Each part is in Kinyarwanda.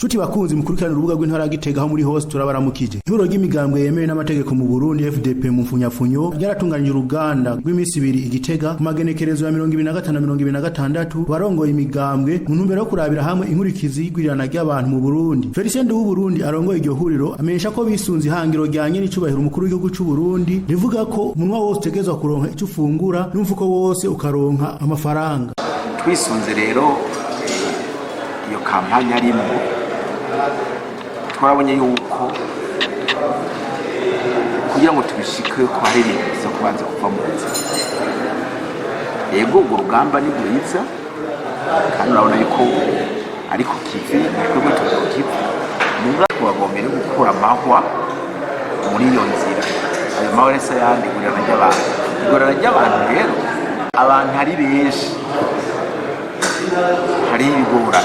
Chuti bakunzi mukurikirana urubuga rw'intara Gitega aho muri hose turabaramukije. Ihuriro ry'imigambwe yemewe n'amategeko mu Burundi FDP mu mfunyafunyo ryaratunganyije uruganda rw'imisi ibiri Igitega ku magenekerezo ya 2025-2026 barongoye imigambwe mu ntumbero yo kurabira hamwe inkurikizi y'igwirirana ry'abantu mu Burundi. Felicien w'u Burundi arongoye iryo huriro amenyesha ko bisunze ihangiro ryanye n'icubahiro umukuru w'igihugu cy'u Burundi rivuga ko umunwa wose utegezwa kuronka icyo ufungura n'umufuko wose ukaronka amafaranga. Twisunze rero iyo kampanya arimo twarabonye yuko kugira ngo tubishike ko hari ibintu zo kubanza kuva mu nzira. Yego urwo rugamba ni rwiza kandi urabona yuko ariko kivi twebwe tukiva muga twagomera gukora amahwa muri iyo nzira. Ayo mahwa rese yandi igwirirana ry'abantu rero abantu hari benshi hari ibigora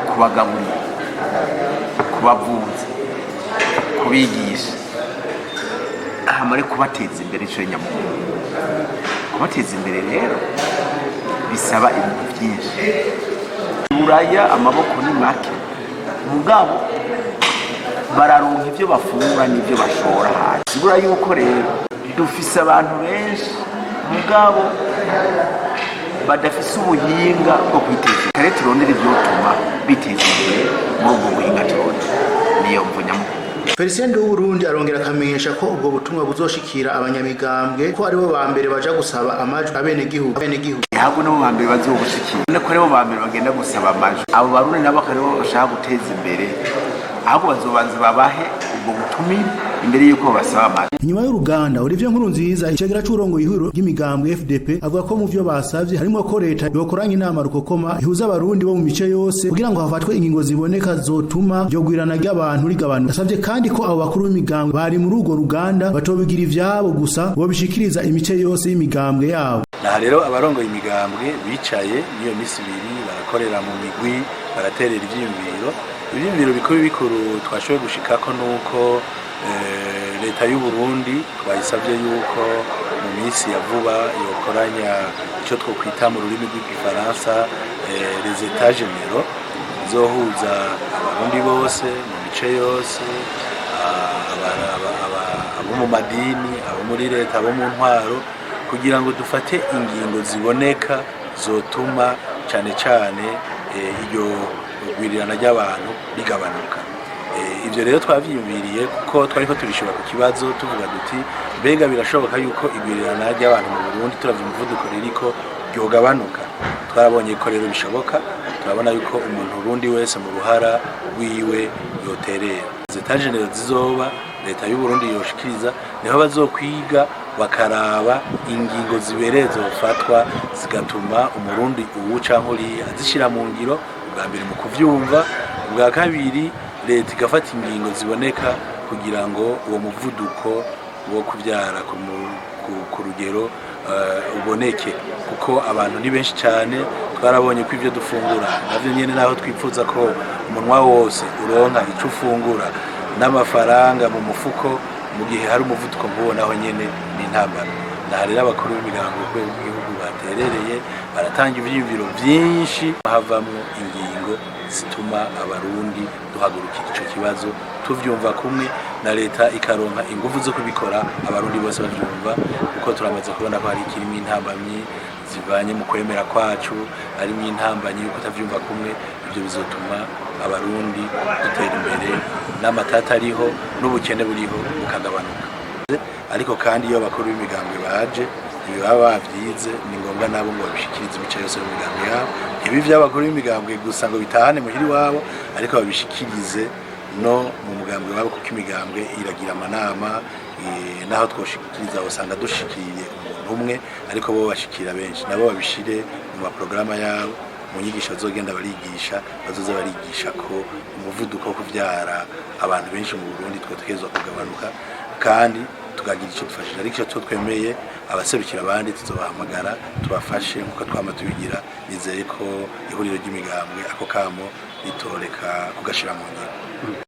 kubagaburira kubavuza kubigisha amare kubateza imbere cyo nyamukuru. Kubateza imbere rero bisaba ibintu byinshi. Uraya amaboko ni make mugabo bararonka ivyo bafungura n'ivyo bashora hanze. Sigura yuko rero dufise abantu benshi mugabo badafise ubuhinga bwo kwiteza imbere. Turondera ivyotuma biteza imbere muri ubwo buhinga cyose niyo mvunyamukuru. Felicien w'u Burundi arongera akamenyesha ko ubwo butumwa buzoshikira abanyamigambwe ko aribo ba mbere baja gusaba amajwi abenegihugu. Ntabwo nabo ba mbere bazobushikira niko aribo ba mbere bagenda gusaba amajwi. Abo barundi nabo akaribo bashaka guteza imbere ahubwo bazobanza babahe ubwo butumire imbere yuko basaba amajwi. Inyuma y'uruganda Olivier Nkurunziza icegera c'urongo ihuriro ry'imigambwe FDP avuga ko mu vyo basavye harimo ko Reta yokoranya inama rukokoma ihuza abarundi bo mu mice yose kugira ngo hafatwe ingingo ziboneka zotuma ry'igwirirana ry'abantu rigabanuka. Asavye kandi ko abo bakuru b'imigambwe bari muri urwo ruganda batobigira ivyabo gusa bo bishikiriza imice yose y'imigambwe yabo. Na rero abarongoye imigambwe bicaye niyo misi ibiri barakorera mu migwi baraterera ivyiyumviro bikuru twashoboye gushikako nuko Reta y'u Burundi twayisavye yuko mu minsi ya vuba yokoranya ico twokwita mu rurimi rw'igifaransa les états généraux zohuza abarundi bose mu mice yose abo mu madini abo muri leta abo mu ntwaro kugira ngo dufate ingingo ziboneka zotuma cane iryo igwirirana ry'abantu rigabanuka. Ivyo rero twavyiyumviriye kuko twariko turishura ku kibazo tuvuga duti mbega birashoboka yuko igwirirana ry'abantu mu Burundi turavye umuvuduko ririko ryogabanuka. Twarabonye ko rero bishoboka, turabona yuko umuntu urundi wese mu ruhara wiwe yoterera. États généraux zizoba Leta y'u Burundi yoshikiriza niho bazokwiga bakaraba ingingo zibereye zofatwa zigatuma umurundi uwuca nkuri azishira mu ngiro bwa mbere mu kuvyumva, bwa kabiri Leta igafata ingingo ziboneka kugira ngo uwo muvuduko wo kuvyara ku rugero uboneke kuko abantu ni benshi cyane. Twarabonye ko ivyo dufungura navyo nyene naho twipfuza ko umunwa wose uronka ico ufungura n'amafaranga mu mufuko mu gihe hari umuvuduko nk'uwo naho nyene ni intambara. Na rero abakuru b'imigambo bw'igihugu baterereye baratanga ivyiyumviro vyinshi havamwo ingingo zituma abarundi duhagurukira ico kibazo tuvyumva kumwe na Leta ikaronka ingufu zo kubikora abarundi bose bavyumva kuko turamaze kubona ko hari kirimo intambamyi zivanye mu kwemera kwacu harimo intambamyi yuko tavyumva kumwe. Ivyo bizotuma abarundi dutera imbere n'amatata ariho n'ubukene buriho bukagabanuka. Ariko kandi iyo bakuru b'imigambwe baje baba bavyize ni ngombwa nabo ngo babishikirize imice yose y'imigambwe yabo. Ibi vy'abakuru b'imigambwe gusa ngo bitahane muhiri wabo ariko babishikirize no mu mugambwe wabo kuko imigambwe iragira amanama naho twoshikiriza usanga dushikiriye umuntu umwe ariko bo bashikira benshi nabo babishire mu maprograma yabo mu nyigisho zogenda barigisha bazoza barigisha ko umuvuduko wo kuvyara abantu benshi mu Burundi twotekezwa kugabanuka kandi tugagira ico dufashije. Ariko cyo twemeye abaserukira abandi tuzobahamagara tubafashe nkuko twama tubigira. Nizeye ko ihuriro ry'imigambwe ako kamo ritoreka kugashira mu ngiro.